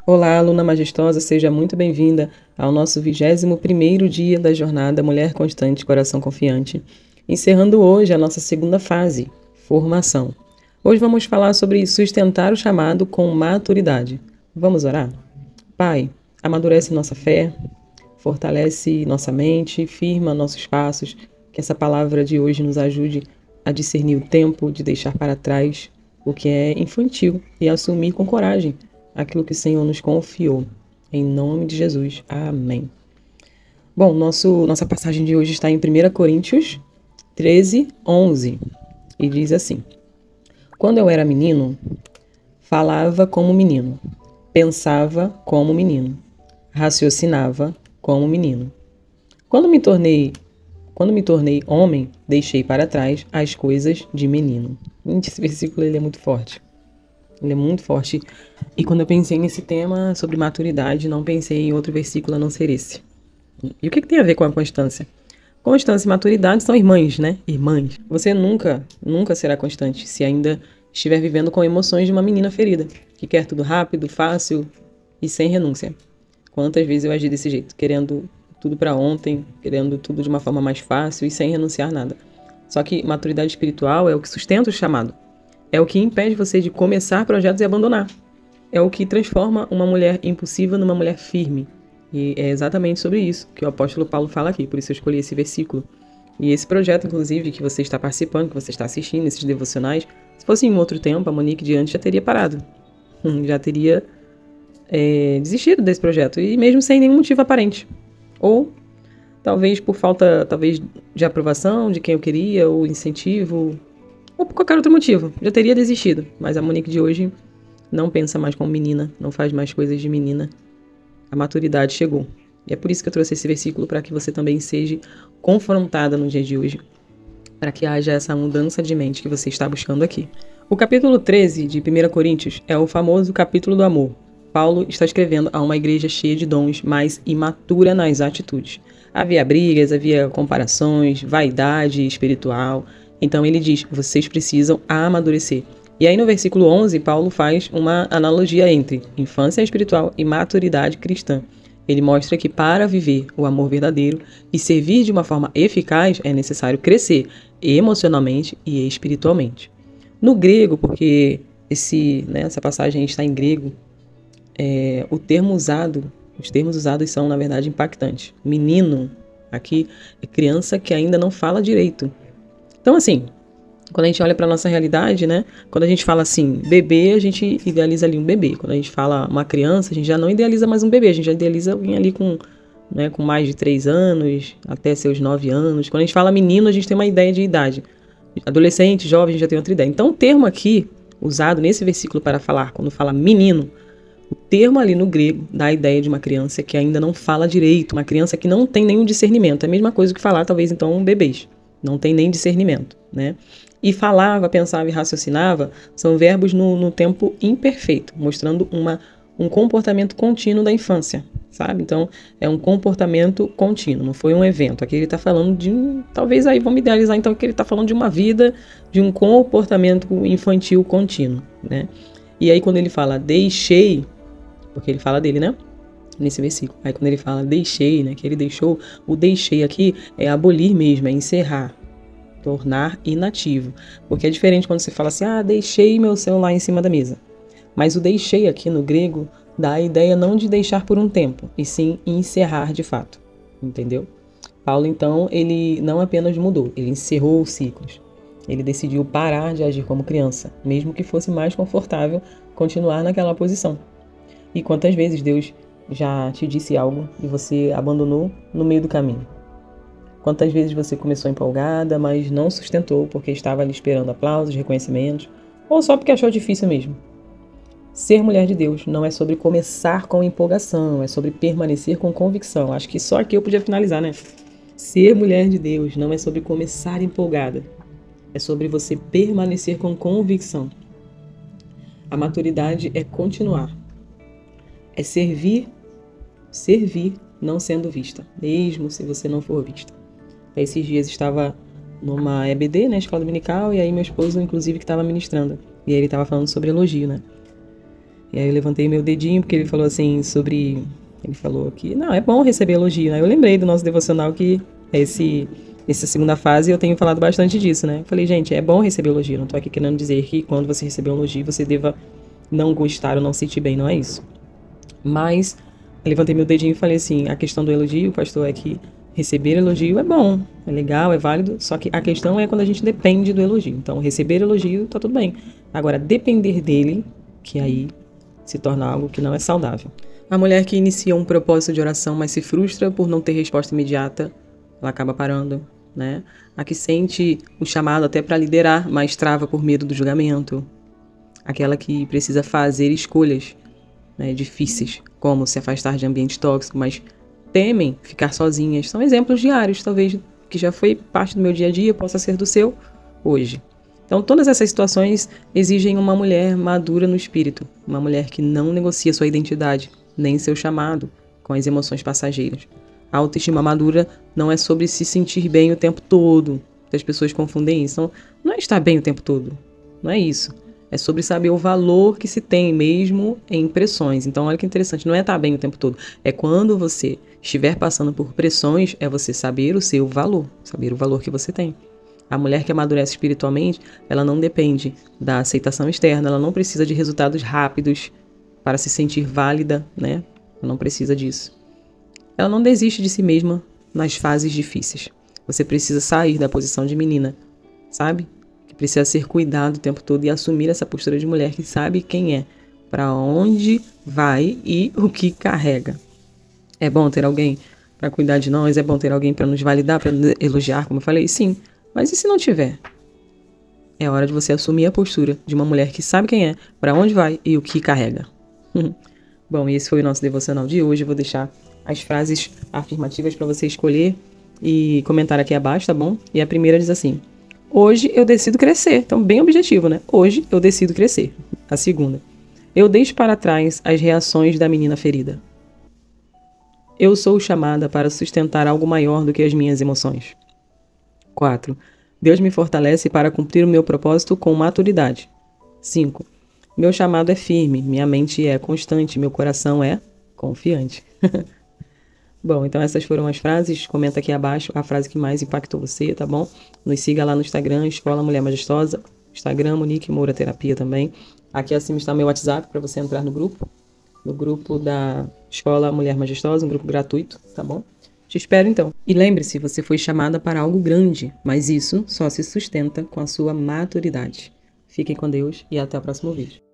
Olá, aluna majestosa, seja muito bem-vinda ao nosso 21º dia da jornada Mulher Constante, Coração Confiante, encerrando hoje a nossa segunda fase, formação. Hoje vamos falar sobre sustentar o chamado com maturidade. Vamos orar? Pai, amadurece nossa fé, fortalece nossa mente, firma nossos passos, que essa palavra de hoje nos ajude a discernir o tempo de deixar para trás o que é infantil e assumir com coragem aquilo que o Senhor nos confiou. Em nome de Jesus. Amém. Bom, nossa passagem de hoje está em 1 Coríntios 13, 11. E diz assim: Quando eu era menino, falava como menino, pensava como menino, raciocinava como menino. Quando me tornei homem, deixei para trás as coisas de menino. Esse versículo ele é muito forte. Ele é muito forte. E quando eu pensei nesse tema sobre maturidade, não pensei em outro versículo a não ser esse. E o que tem a ver com a constância? Constância e maturidade são irmãs, né? Irmãs. Você nunca será constante se ainda estiver vivendo com emoções de uma menina ferida, que quer tudo rápido, fácil e sem renúncia. Quantas vezes eu agi desse jeito, querendo tudo para ontem, querendo tudo de uma forma mais fácil e sem renunciar nada. Só que maturidade espiritual é o que sustenta o chamado. É o que impede você de começar projetos e abandonar. É o que transforma uma mulher impulsiva numa mulher firme. E é exatamente sobre isso que o apóstolo Paulo fala aqui, por isso eu escolhi esse versículo. E esse projeto, inclusive, que você está participando, que você está assistindo, esses devocionais, se fosse em um outro tempo, a Monique de antes já teria parado. Já teria desistido desse projeto, e mesmo sem nenhum motivo aparente. Ou talvez por falta de aprovação de quem eu queria, ou incentivo, ou por qualquer outro motivo. Já teria desistido. Mas a Monique de hoje não pensa mais como menina, não faz mais coisas de menina. A maturidade chegou. E é por isso que eu trouxe esse versículo, para que você também seja confrontada no dia de hoje, para que haja essa mudança de mente que você está buscando aqui. O capítulo 13 de 1 Coríntios é o famoso capítulo do amor. Paulo está escrevendo a uma igreja cheia de dons, mas imatura nas atitudes. Havia brigas, havia comparações, vaidade espiritual. Então ele diz, vocês precisam amadurecer. E aí no versículo 11, Paulo faz uma analogia entre infância espiritual e maturidade cristã. Ele mostra que para viver o amor verdadeiro e servir de uma forma eficaz é necessário crescer emocionalmente e espiritualmente. No grego, porque essa passagem está em grego, os termos usados são, na verdade, impactantes. Menino, aqui, é criança que ainda não fala direito. Então, assim, quando a gente olha para a nossa realidade, né? Quando a gente fala assim, bebê, a gente idealiza ali um bebê. Quando a gente fala uma criança, a gente já não idealiza mais um bebê. A gente já idealiza alguém ali com mais de 3 anos, até seus 9 anos. Quando a gente fala menino, a gente tem uma ideia de idade. Adolescente, jovem, a gente já tem outra ideia. Então, o termo aqui, usado nesse versículo para falar, quando fala menino, o termo ali no grego dá a ideia de uma criança que ainda não fala direito, uma criança que não tem nenhum discernimento. É a mesma coisa que falar, talvez, então, bebês. Não tem nem discernimento, né? E falava, pensava e raciocinava são verbos no tempo imperfeito, mostrando um comportamento contínuo da infância, sabe? Então, é um comportamento contínuo, não foi um evento. Aqui ele está falando talvez aí vamos idealizar então que ele está falando de uma vida, de um comportamento infantil contínuo, né? E aí quando ele fala deixei, porque ele fala dele, né? Nesse versículo. Aí quando ele fala deixei, né? Que ele deixou, o deixei aqui é abolir mesmo, é encerrar, tornar inativo. Porque é diferente quando você fala assim, deixei meu celular em cima da mesa. Mas o deixei aqui no grego dá a ideia não de deixar por um tempo, e sim encerrar de fato. Entendeu? Paulo, então, ele não apenas mudou, ele encerrou os ciclos. Ele decidiu parar de agir como criança, mesmo que fosse mais confortável continuar naquela posição. E quantas vezes Deus já te disse algo e você abandonou no meio do caminho? Quantas vezes você começou empolgada, mas não sustentou porque estava ali esperando aplausos, reconhecimentos, ou só porque achou difícil mesmo? Ser mulher de Deus não é sobre começar com empolgação, é sobre permanecer com convicção. Acho que só aqui eu podia finalizar, né? Ser mulher de Deus não é sobre começar empolgada, é sobre você permanecer com convicção. A maturidade é continuar, é servir não sendo vista, mesmo se você não for vista. Esses dias estava numa EBD, né, escola dominical, e aí meu esposo, inclusive, que estava ministrando. E aí ele estava falando sobre elogio, né? E aí eu levantei meu dedinho, porque ele falou assim sobre... Ele falou que, não, é bom receber elogio, né? Eu lembrei do nosso devocional que essa segunda fase eu tenho falado bastante disso, né? Eu falei, gente, é bom receber elogio. Não tô aqui querendo dizer que quando você receber um elogio, você deva não gostar ou não sentir bem, não é isso. Mas eu levantei meu dedinho e falei assim, a questão do elogio, pastor, é que receber elogio é bom, é legal, é válido, só que a questão é quando a gente depende do elogio. Então, receber elogio, tá tudo bem. Agora, depender dele, que aí se torna algo que não é saudável. A mulher que inicia um propósito de oração, mas se frustra por não ter resposta imediata, ela acaba parando, né? A que sente o chamado até para liderar, mas trava por medo do julgamento. Aquela que precisa fazer escolhas, né, difíceis, como se afastar de ambiente tóxico, mas temem ficar sozinhas. São exemplos diários, talvez, que já foi parte do meu dia a dia, possa ser do seu hoje. Então, todas essas situações exigem uma mulher madura no espírito, uma mulher que não negocia sua identidade, nem seu chamado com as emoções passageiras. A autoestima madura não é sobre se sentir bem o tempo todo. As pessoas confundem isso. Não é estar bem o tempo todo. Não é isso. É sobre saber o valor que se tem mesmo em pressões. Então, olha que interessante. Não é estar bem o tempo todo. É quando você estiver passando por pressões, é você saber o seu valor. Saber o valor que você tem. A mulher que amadurece espiritualmente, ela não depende da aceitação externa. Ela não precisa de resultados rápidos para se sentir válida, né? Ela não precisa disso. Ela não desiste de si mesma nas fases difíceis. Você precisa sair da posição de menina, sabe? Que precisa ser cuidado o tempo todo e assumir essa postura de mulher que sabe quem é, para onde vai e o que carrega. É bom ter alguém para cuidar de nós, é bom ter alguém para nos validar, para nos elogiar, como eu falei, sim. Mas e se não tiver? É hora de você assumir a postura de uma mulher que sabe quem é, para onde vai e o que carrega. Bom, esse foi o nosso devocional de hoje. Eu vou deixar as frases afirmativas para você escolher e comentar aqui abaixo, tá bom? E a primeira diz assim: hoje eu decido crescer. Então, bem objetivo, né? Hoje eu decido crescer. A segunda: eu deixo para trás as reações da menina ferida. Eu sou chamada para sustentar algo maior do que as minhas emoções. 4. Deus me fortalece para cumprir o meu propósito com maturidade. 5. Meu chamado é firme, minha mente é constante, meu coração é confiante. Bom, então essas foram as frases. Comenta aqui abaixo a frase que mais impactou você, tá bom? Nos siga lá no Instagram, Escola Mulher Majestosa. Instagram, Monique Moura Terapia também. Aqui acima está meu WhatsApp para você entrar no grupo da Escola Mulher Majestosa, um grupo gratuito, tá bom? Te espero então. E lembre-se, você foi chamada para algo grande, mas isso só se sustenta com a sua maturidade. Fiquem com Deus e até o próximo vídeo.